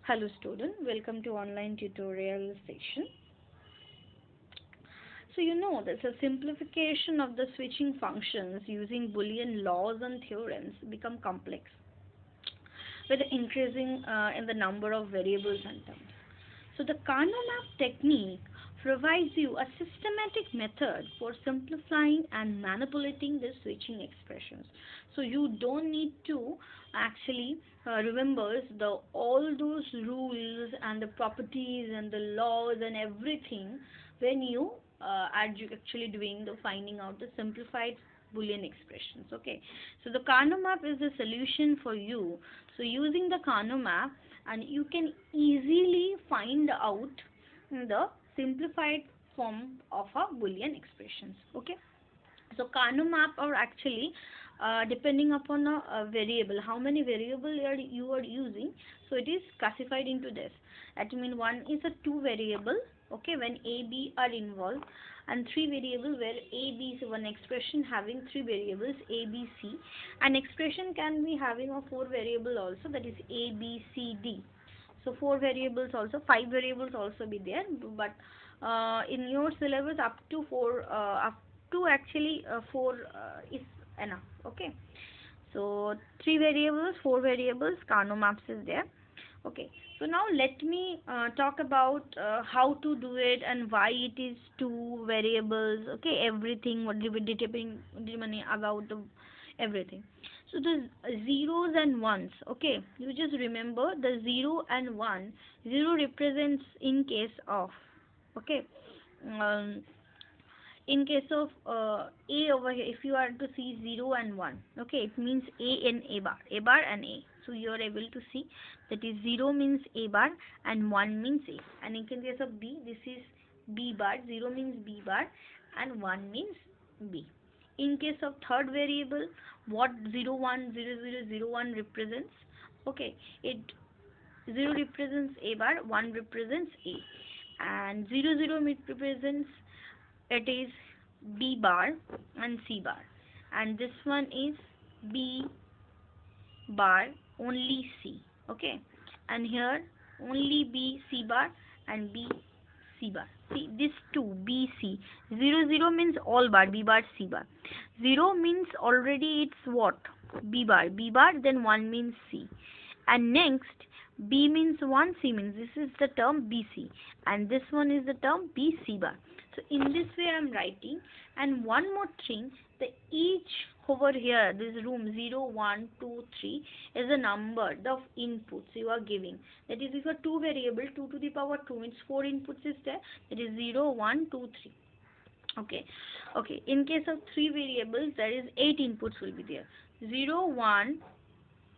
Hello student, welcome to online tutorial session. So there's a simplification of the switching functions using Boolean laws and theorems become complex with increasing in the number of variables and terms. So the Carnot map technique provides you a systematic method for simplifying and manipulating the switching expressions. So you don't need to actually remember the all those rules and the properties and the laws and everything when you are actually doing the finding out the simplified Boolean expressions. Okay, so the Carnot map is the solution for you. So using the Carnot map, and you can easily find out the simplified form of a Boolean expressions. Okay, so Carnot map are actually depending upon a variable, how many variable you are using. So it is classified into this. That means one is a two variable. Okay, when A, B are involved, and three variables where A, B is one expression having three variables A, B, C. An expression can be having a four variable also, that is A, B, C, D. So four variables also, five variables also be there, but in your syllabus up to four, up to actually four is enough. Okay, so three variables, four variables, Carnot maps is there. Okay, so now let me talk about how to do it and why it is two variables. Okay, everything what will be determining about the everything. So the zeros and ones. Okay, you just remember the 0 and 1. 0 represents in case of. Okay, um, in case of A over here, if you are to see 0 and 1, okay, it means A and A bar and A. So you are able to see that is 0 means A bar and 1 means A. And in case of B, this is B bar, 0 means B bar and 1 means B. In case of third variable, what 0, 1, 0, 0, 0, 1 represents? Okay, it 0 represents A bar, 1 represents A, and 0, 0 represents it is B bar and C bar, and this one is B bar only C. Okay, and here only B C bar and B C bar. See this two B C. 0 0 means all bar, B bar C bar. 0 means already it's what, B bar, then 1 means C, and next B means 1, C means, this is the term BC, and this one is the term BC bar. So in this way I am writing. And one more thing, the each over here, this room 0, 1, 2, 3 is a number of inputs you are giving. That is, if you are two variable, 2 to the power 2 means 4 inputs is there. That is 0, 1, 2, 3. Okay, in case of three variables, there is 8 inputs will be there. 0, 1,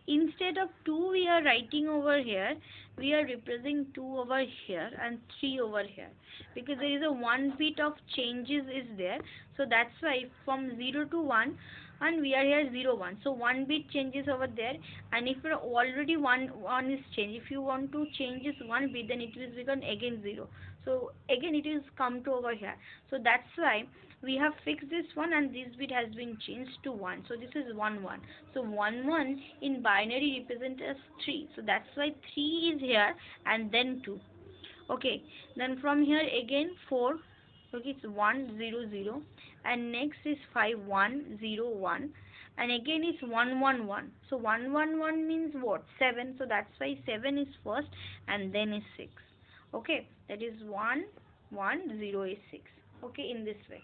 instead of 2 we are writing over here, we are representing 2 over here and 3 over here, because there is a one bit of changes is there. So that's why from 0 to 1, and we are here 0 1, so one bit changes over there. And if you're already one is changed, if you want to change this one bit, then it will become again 0. So again it is come to over here. So that's why we have fixed this one, and this bit has been changed to 1. So this is 1 1. So 1 1 in binary represents as 3. So that's why 3 is here and then 2. Okay, then from here again 4. Okay, it's 1 0 0, and next is 5 1 0 1, and again it's 1 1 1. So 1 1 1 means what, 7. So that's why 7 is first and then is 6. Okay, that is 1 1 0 is 6. Okay, in this way.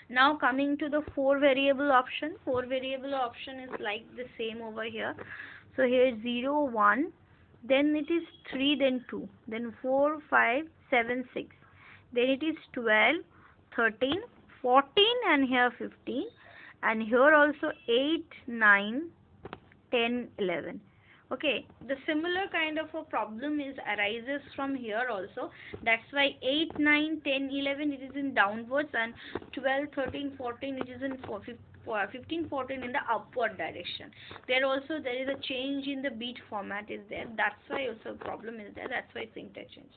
Now coming to the four variable option. Four variable option is like the same over here. So here 0 1, then it is 3, then 2, then 4 5 7 6, then it is 12 13 14, and here 15, and here also 8 9 10 11. Okay, the similar kind of a problem is arises from here also. That's why 8 9 10 11 it is in downwards, and 12 13 14 it is in 15 14 in the upward direction. There is a change in the bit format is there. That's why also problem is there. That's why syntax change.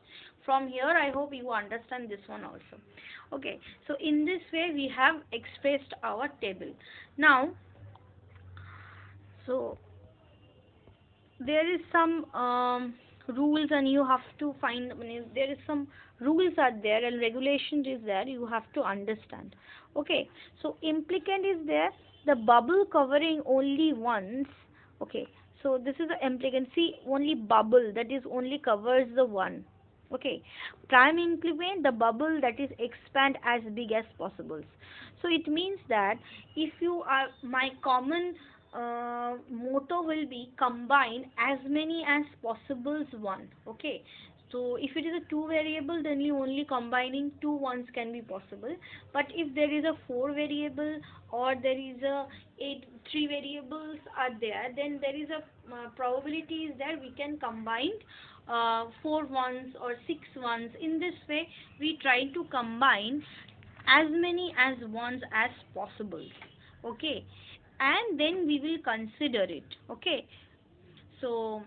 From here I hope you understand this one also. Okay, so in this way we have expressed our table. Now, so there is some rules, and you have to find, I mean, there is some rules are there and regulations is there, you have to understand. Okay, so implicant is there, the bubble covering only once. Okay, so this is the implicant, see, only bubble that is only covers the one. Okay, prime implicant, the bubble that is expand as big as possible. So it means that if you are, my common motto will be combine as many as possible one. Okay, so if it is a two variable, then you only combining two ones can be possible. But if there is a four variable, or there is a eight, three variables are there, then there is a probability is that we can combine four ones or six ones. In this way we try to combine as many as ones as possible. Okay, and then we will consider it. Okay, so,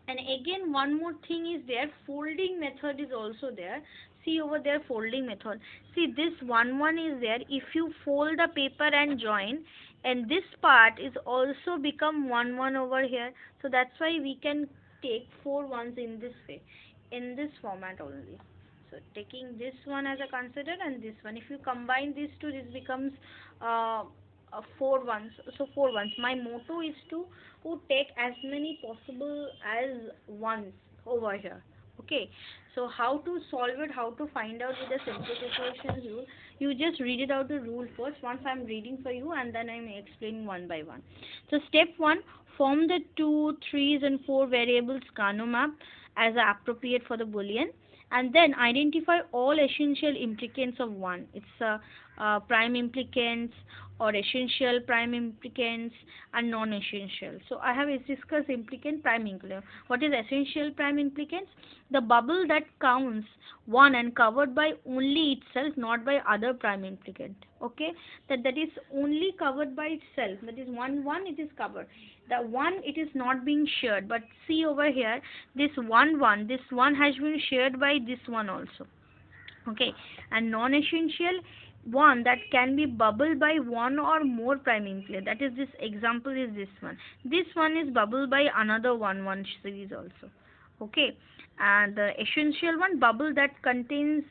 and again one more thing is there, folding method is also there. See over there, folding method, see this one is there, if you fold the paper and join, and this part is also become one over here. So that's why we can take four ones in this way, in this format only. So taking this one as a consider, and this one, if you combine these two, this becomes four ones. So four ones, my motto is to take as many possible as ones over here. Okay, so how to solve it, how to find out with the simplification rule, you just read it out the rule first. Once I'm reading for you, and then I'm explaining one by one. So step 1, form the 2, 3s and 4 variables Carnot map as appropriate for the Boolean, and then identify all essential implicants of one. It's prime implicants or essential prime implicants and non-essential. So I have discussed implicant, prime implicant. What is essential prime implicants? The bubble that counts one and covered by only itself, not by other prime implicant. Okay, that is only covered by itself. That is one it is covered. The one it is not being shared. But see over here, this this one has been shared by this one also. Okay, and non-essential, one that can be bubbled by one or more prime implicant. That is, this example is this one. This one is bubbled by another one series also. Okay, and the essential one, bubble that contains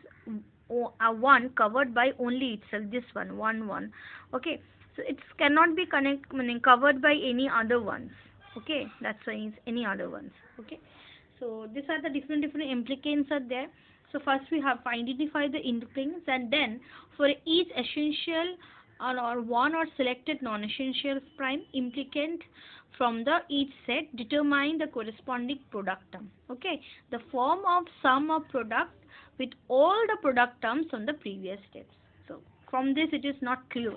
a one covered by only itself. This one. Okay, so it cannot be meaning covered by any other ones. Okay, that's why it's any other ones. Okay, so these are the different implicants are there. So first we have to identify the implicants, and then for each essential or one or selected non-essential prime implicant from the each set, determine the corresponding product term. Okay, the form of sum of product with all the product terms from the previous steps. So from this it is not clear,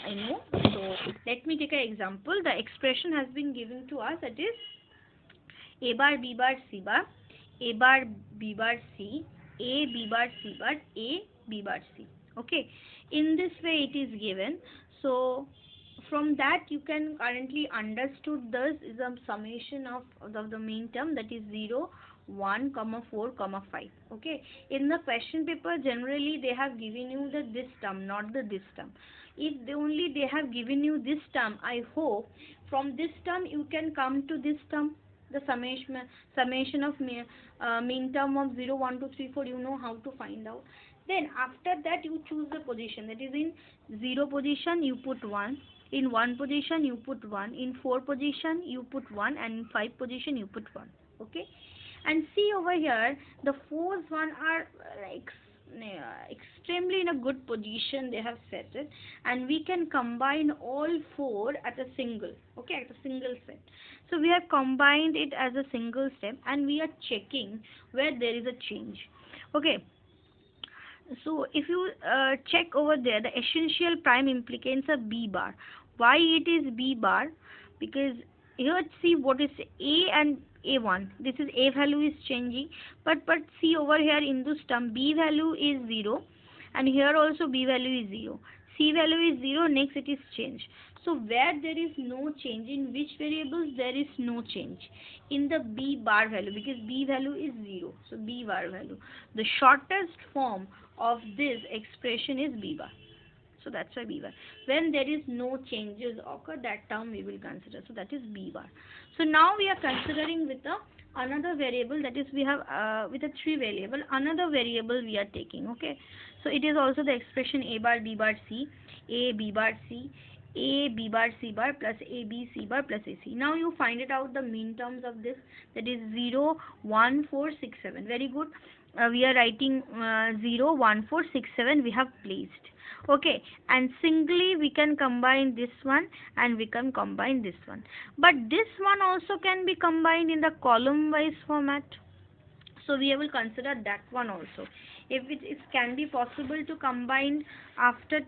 I know. So let me take an example. The expression has been given to us, that is a bar b bar c bar, a bar b bar c, a b bar c bar, a b bar c. Okay, in this way it is given. So from that you can currently understood this is a summation of the main term, that is 0, 1, 4, 5. Okay, in the question paper generally they have given you the this term, not the this term. If they have given you this term, I hope from this term you can come to this term, the summation of mean term of 0, 1, 2, 3, 4. You know how to find out. Then after that you choose the position, that is in 0 position you put 1, in 1 position you put 1, in 4 position you put 1, and in 5 position you put 1. Okay, and see over here, the fours one are like extremely in a good position, they have set it, and we can combine all four at a single. Okay, at a single set. So we have combined it as a single step, and we are checking where there is a change. Okay, so if you check over there, the essential prime implicants are b bar. Why it is b bar? Because here see what is a and a1. This is a value is changing, but see over here in this term b value is 0, and here also b value is 0. C value is 0. Next it is changed. So where there is no change, in which variables there is no change? In the b bar value, because b value is 0. So b bar value. The shortest form of this expression is b bar. So that's why b bar. When there is no changes occur, that term we will consider. So that is b bar. So now we are considering with the another variable, that is we have with a three variable, another variable we are taking. Okay, so it is also the expression a bar b bar c, a b bar c, a b bar c bar plus a b c bar plus ac. Now you find it out the mean terms of this, that is 0 1 4 6 7. Very good. We are writing 0 1 4 6 7 we have placed. Okay, and singly we can combine this one and we can combine this one, but this one also can be combined in the column wise format, so we will consider that one also. If it can be possible to combine after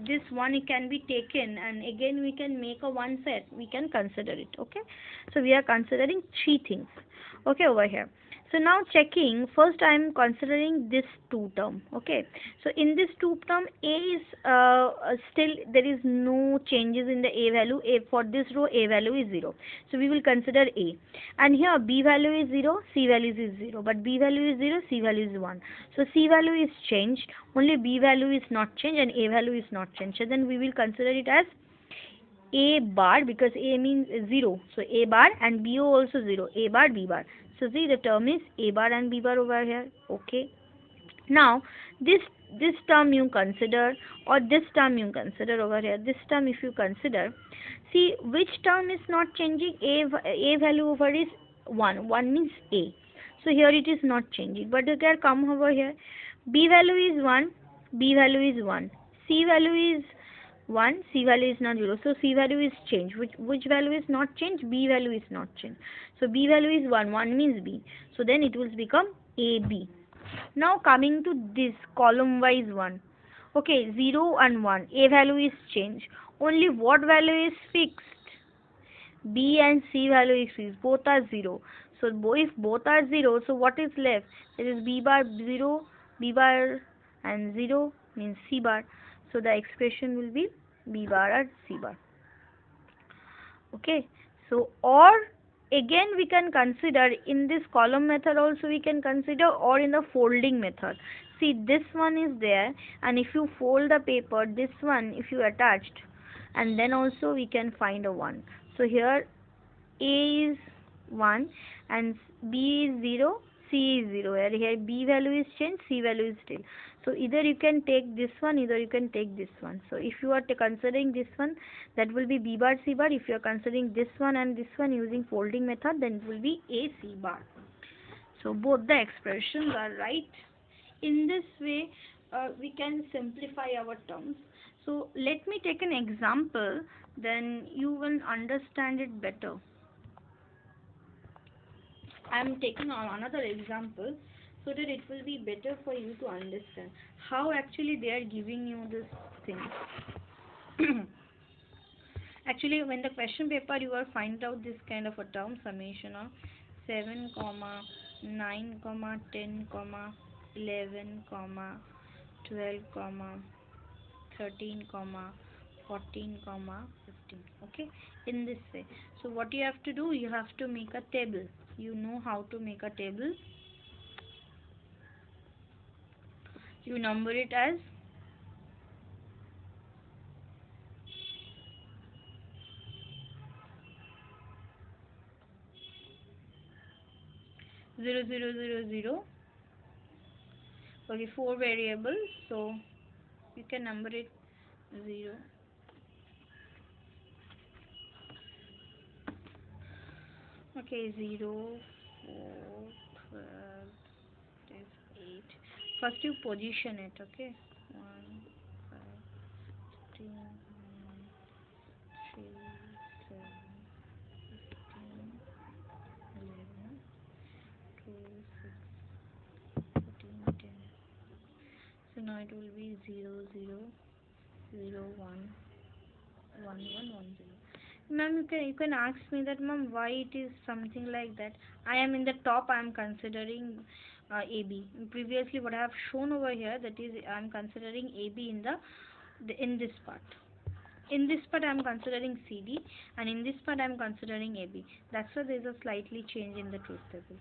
this one, it can be taken and again we can make a one set, we can consider it. Okay, so we are considering three things. Okay, over here. So now checking, first I am considering this two term. Okay, so in this two term, a is still there is no changes in the a value. A for this row, a value is 0, so we will consider a. And here b value is 0, c value is 0, but b value is 0, c value is 1. So c value is changed, only b value is not changed and a value is not changed. So then we will consider it as a bar, because a means 0, so a bar, and bo also 0, a bar b bar. So see, the term is a bar and b bar over here. Okay, now this term you consider, or this term you consider over here. This term if you consider, see which term is not changing. A value over is 1 means a, so here it is not changing. But you can come over here, b value is 1, b value is 1, c value is 1, c value is not 0, so c value is changed. Which value is not changed? B value is not changed. So b value is 1 means b, so then it will become ab. Now coming to this column wise one. Okay, 0 and 1, a value is changed, only what value is fixed? B and C value is fixed, both are 0. So if both are 0, so what is left? There is b bar 0, b bar and 0 means c bar. So the expression will be b bar or c bar. Okay, so or again we can consider in this column method also, we can consider, or in the folding method. See, this one is there, and if you fold the paper, this one if you attached, and then also we can find a 1. So here a is 1 and b is 0, c is 0. Here b value is changed, c value is still. So either you can take this one, either you can take this one. So if you are considering this one, that will be b bar c bar. If you are considering this one and this one using folding method, then it will be a c bar. So both the expressions are right. In this way, we can simplify our terms. So let me take an example, then you will understand it better. I am taking another example so that it will be better for you to understand how actually they are giving you this thing. Actually, when the question paper you will find out this kind of a term, summation of 7, 9, 10, 11, 12, 13, 14, 15. Okay, in this way. So what you have to do, you have to make a table. You know how to make a table. You number it as 0, 0, 0, 0. Okay, 4 variables, so you can number it 0. Okay, 0, 4, 12, 8. First you position it, okay? 1, 5, 15, 3, 7, 15, 11, 12, 6, 14, 10. So now it will be 0, 0, 0, 1, 1, 1, 1, 0. Ma'am, you can ask me that, ma'am, why it is something like that. I am in the top, I am considering AB. Previously what I have shown over here, that is I am considering AB in this part. In this part I am considering CD, and in this part I am considering AB. That's why there is a slightly change in the truth table.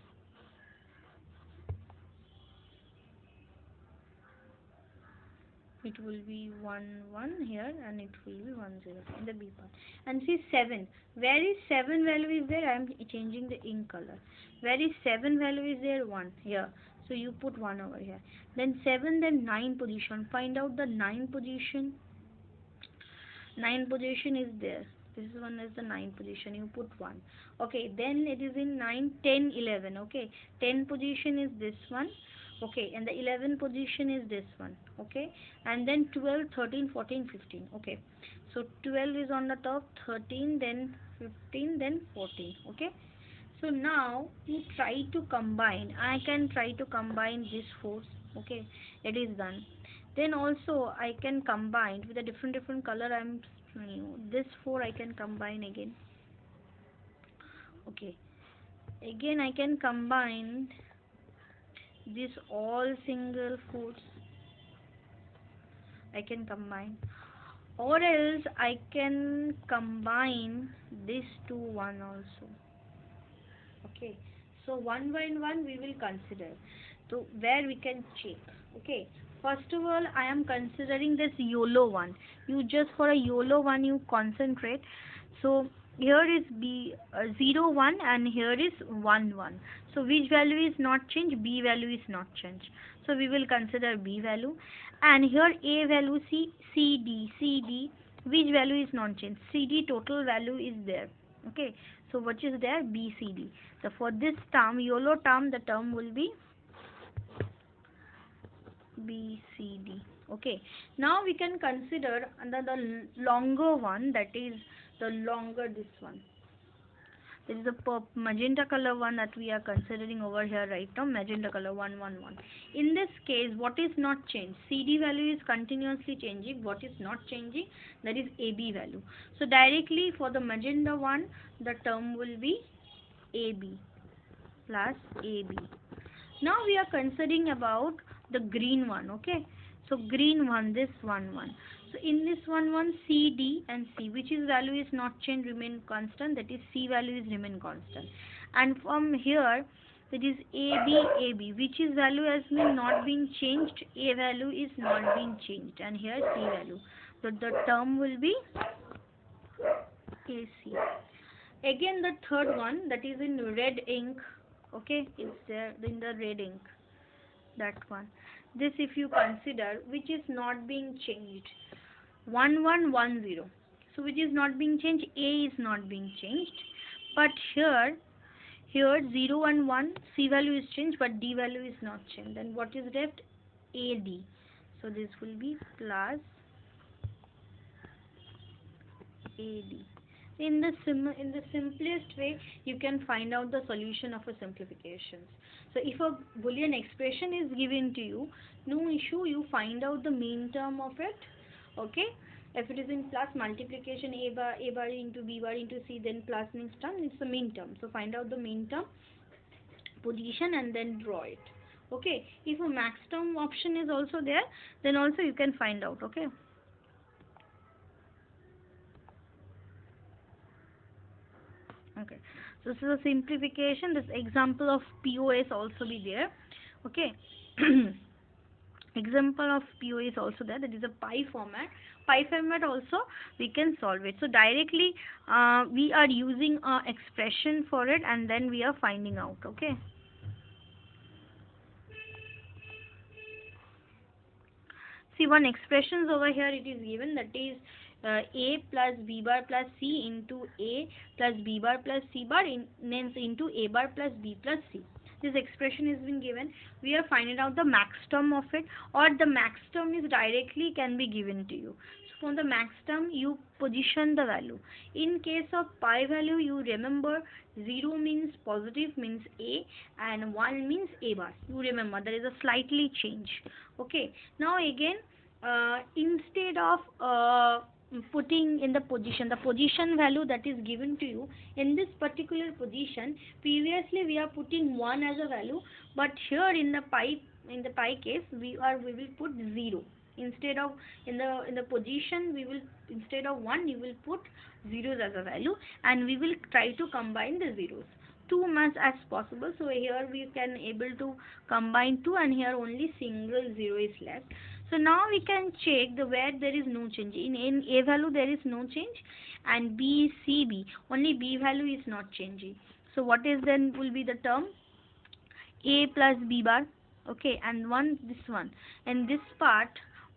it will be 1 1 here, and it will be 1 0 in the B part. And see 7, where is 7 value is there? I am changing the ink color. Where is 7 value is there? 1 here, so you put 1 over here. Then 7, then 9 position, find out the 9 position. 9 position is there, this one is the 9 position, you put 1. Okay, then it is in 9 10 11. Okay, 10 position is this one. Okay, and the 11 position is this one. Okay, and then 12 13 14 15. Okay, so 12 is on the top, 13, then 15, then 14. Okay, so now you try to combine. I can try to combine this force. Okay, it is done. Then also I can combine with a different color. I'm showing you this 4 I can combine again. Okay, again I can combine this all single force. I can combine, or else I can combine this to 1 also. Okay, so one by one we will consider, so where we can check. Okay, first of all I am considering this YOLO one. You just for a YOLO one you concentrate. So here is B 0 1, and here is 1 1. So which value is not changed? B value is not changed, so we will consider B value. And here A value, CD, which value is not changed? CD total value is there. Okay, so what is there? BCD. So for this term, YOLO term, the term will be BCD. Okay, now we can consider another longer one, that is the longer this one. This is the magenta color one that we are considering over here right now, magenta color 111. In this case, what is not changed? CD value is continuously changing. What is not changing? That is AB value. So directly for the magenta one, the term will be AB plus AB. Now we are considering about the green one. Okay, so green one, this 1 1. So in this 1 1, C, D and C, which is value is not changed, remain constant, that is C value is remain constant. And from here, that is AB, which is value has been not being changed, A value is not being changed, and here C value. So the term will be AC. Again the third one, that is in red ink. Okay, it's there in the red ink, that one. This if you consider, which is not being changed, 1110. So which is not being changed? A is not being changed, but here 0 and 1, C value is changed, but D value is not changed. Then what is left? AD. So this will be plus AD. In the simplest way, you can find out the solution of a simplifications. So if a Boolean expression is given to you, no issue, you find out the mean term of it. Okay, if it is in plus multiplication, a bar into b bar into c, then plus next term, it's the mean term. So find out the mean term position and then draw it. Okay, if a max term option is also there, then also you can find out. Okay. Okay, so this is a simplification. This example of POS also be there. Okay. Example of POS is also there, that is a pi format. Pi format also we can solve it. So directly we are using a expression for it, and then we are finding out. Okay. See, one expressions over here it is given, that is a plus b bar plus c into a plus b bar plus c bar into a bar plus b plus c. This expression has been given. We are finding out the max term of it, or the max term is directly can be given to you. So from the max term you position the value. In case of pi value, you remember 0 means positive, means A, and 1 means A bar. You remember there is a slightly change. Okay. Now again, instead of putting in the position value that is given to you in this particular position, previously we are putting 1 as a value, but here in the pi case we will put 0. Instead of in the position, we will, instead of 1 you will put zeros as a value, and we will try to combine the zeros too much as possible. So here we can able to combine 2, and here only single 0 is left. So now we can check the where there is no change. In A value there is no change, and B, C, B, only B value is not changing. So what is then will be the term? A plus B bar. Okay, and one this one. And this part,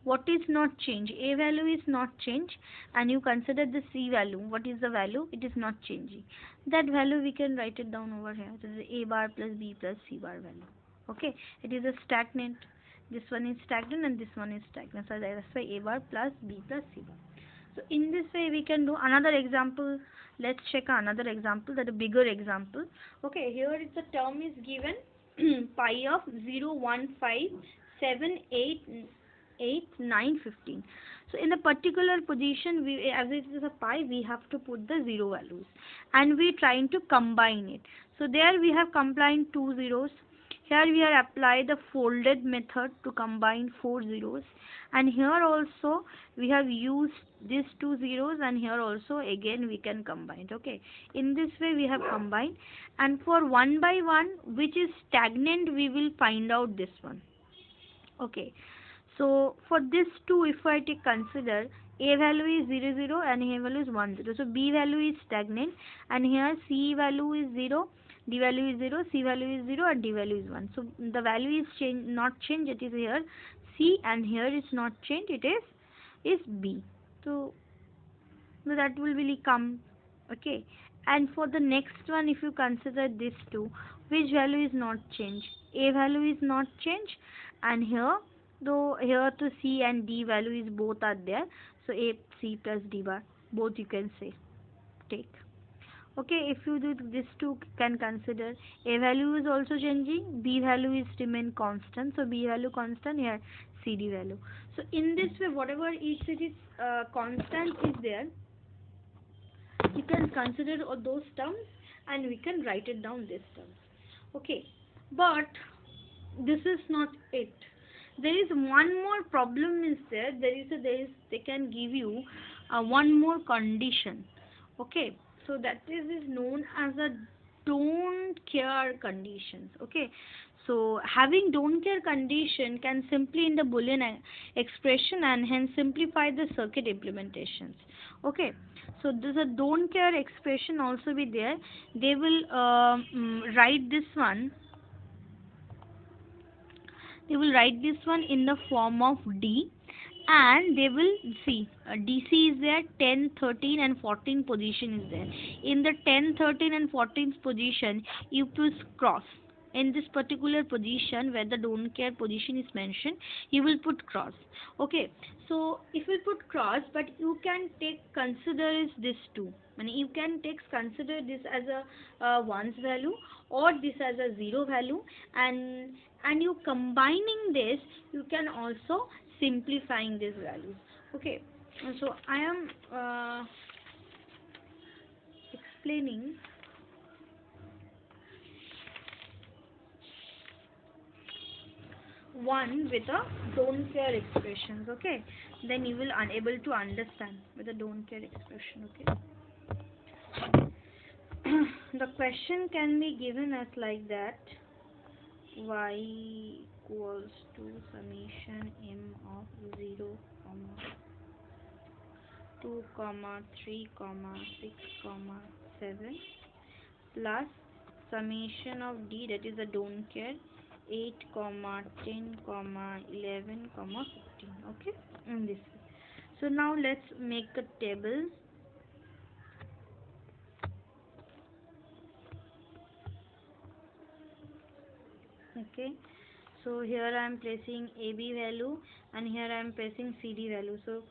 what is not change? A value is not change, and you consider the C value. What is the value? It is not changing. That value we can write it down over here. So this is A bar plus B plus C bar value. Okay, it is a stagnant. This one is stagnant and this one is stagnant. So that's why A bar plus B plus C bar. So in this way we can do another example. Let's check another example, that a bigger example. Okay, here is the term is given pi of 0, 1, 5, 7, 8, 9, 15. So in the particular position, we, as it is a pi, we have to put the 0 values, and we trying to combine it. So there we have combined two zeros. Here we are apply the folded method to combine four zeros, and here also we have used these two zeros, and here also again we can combine. Okay, in this way we have combined, and for one by one which is stagnant we will find out this one. Okay, so for this two, if I take consider, A value is 0 0 and A value is 1 0. So B value is stagnant, and here C value is 0, D value is 0, C value is 0, and D value is 1. So the value is not change, it is here C, and here is not change, it is B. So that will really come. Okay, and for the next one, if you consider this two, which value is not change? A value is not change, and here, though here to C and D value is both are there, so A, C plus D bar, both you can say take. Okay, if you do this two can consider, A value is also changing, B value is remain constant, so B value constant, here CD value. So in this way, whatever it is constant is there, you can consider all those terms, and we can write it down this terms. Okay, but this is not it. There is one more problem is there. They can give you one more condition. Okay, so that is known as a don't care conditions. Okay, so having don't care condition can simply in the Boolean expression, and hence simplify the circuit implementations. Okay, so there's a don't care expression also be there. They will write this one. They will write this one in the form of D, and they will see DC is there, 10, 13 and 14 position is there. In the 10, 13 and 14th position you push cross. In this particular position where the don't care position is mentioned, you will put cross. Okay, so if you put cross, but you can take consider is this two. I mean, you can take consider this as a ones value, or this as a zero value, and you combining this, you can also simplifying these values. Okay, so I am explaining one with a don't care expressions. Okay, then you will unable to understand with a don't care expression. Okay. The question can be given as like that: y equals to summation m of 0, 2, 3, 6, 7 plus summation of d, that is a don't care, 8, 10, 11, 15. Okay, in this way. So now let's make a table. Okay, so here I am placing AB value, and here I am placing CD value. So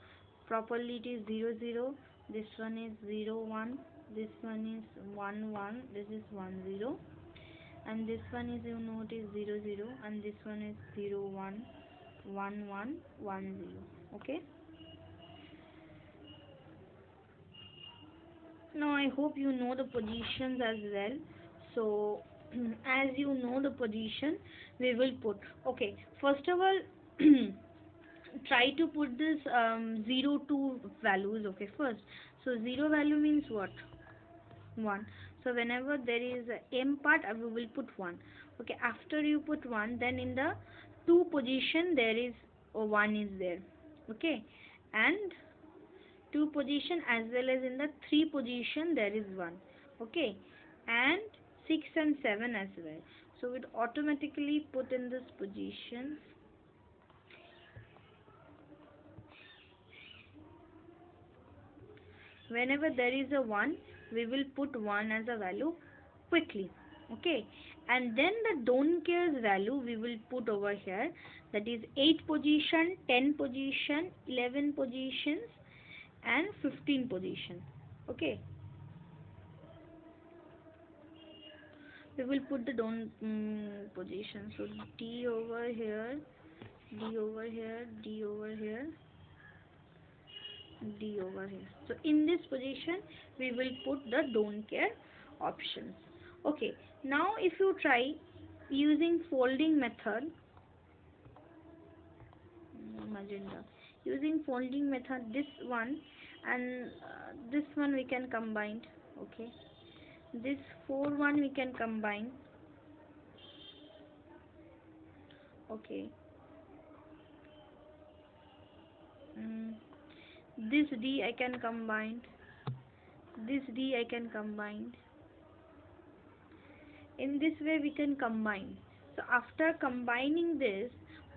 properly it is 0 0, this one is 0 1, this one is 1 1, this is 1 0, and this one is, you know, it is 0 0, and this one is 0 1 1 1 1 0. Okay, now I hope you know the positions as well. So as you know the position, we will put. Okay, first of all try to put this 0 2 values. Okay, first, so 0 value means what? 1. So whenever there is a m part, we will put 1. Okay, after you put 1, then in the 2 position there is, 1 is there, okay, and 2 position as well as in the 3 position there is 1, okay, and 6 and 7 as well. So it automatically put in this position. Whenever there is a 1, we will put 1 as a value quickly, okay, and then the don't care's value we will put over here, that is 8 position, 10 position, 11 positions and 15 position, okay. We will put the don't position, so D over here, D over here, D over here, D over here. So in this position we will put the don't care options, okay. Now if you try using folding method, magenta, using folding method, this one and this one we can combine, okay, this 4 1 we can combine, okay, this D I can combine, this D I can combine. In this way we can combine. So after combining this,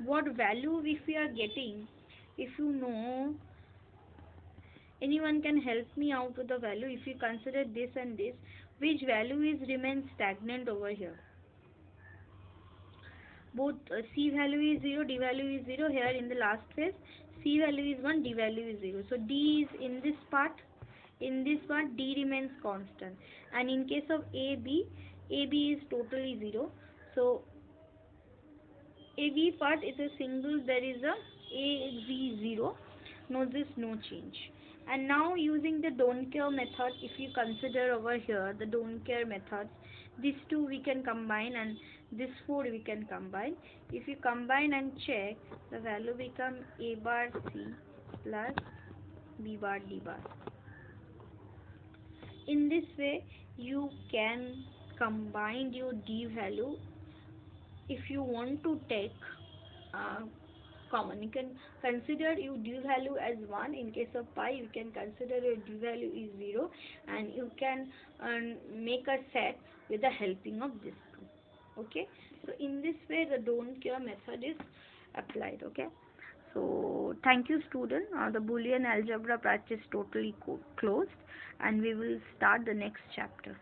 what value if we are getting, if you know, anyone can help me out with the value. If you consider this and this, which value is remain stagnant over here? Both C value is 0, D value is 0. Here in the last phase, C value is 1, D value is 0. So D is in this part. In this part, D remains constant. And in case of AB is totally 0. So AB part is a single, there is a AZ0. No, this no change. And now using the don't care method, if you consider over here the don't care methods, these two we can combine and this 4 we can combine. If you combine and check, the value become A bar C plus B bar D bar. In this way you can combine your D value. If you want to take common, you can consider your D value as 1. In case of pi, you can consider your D value is 0, and you can make a set with the helping of this two, okay. So in this way the don't care method is applied, okay. So thank you student. The Boolean algebra practice totally closed, and we will start the next chapter.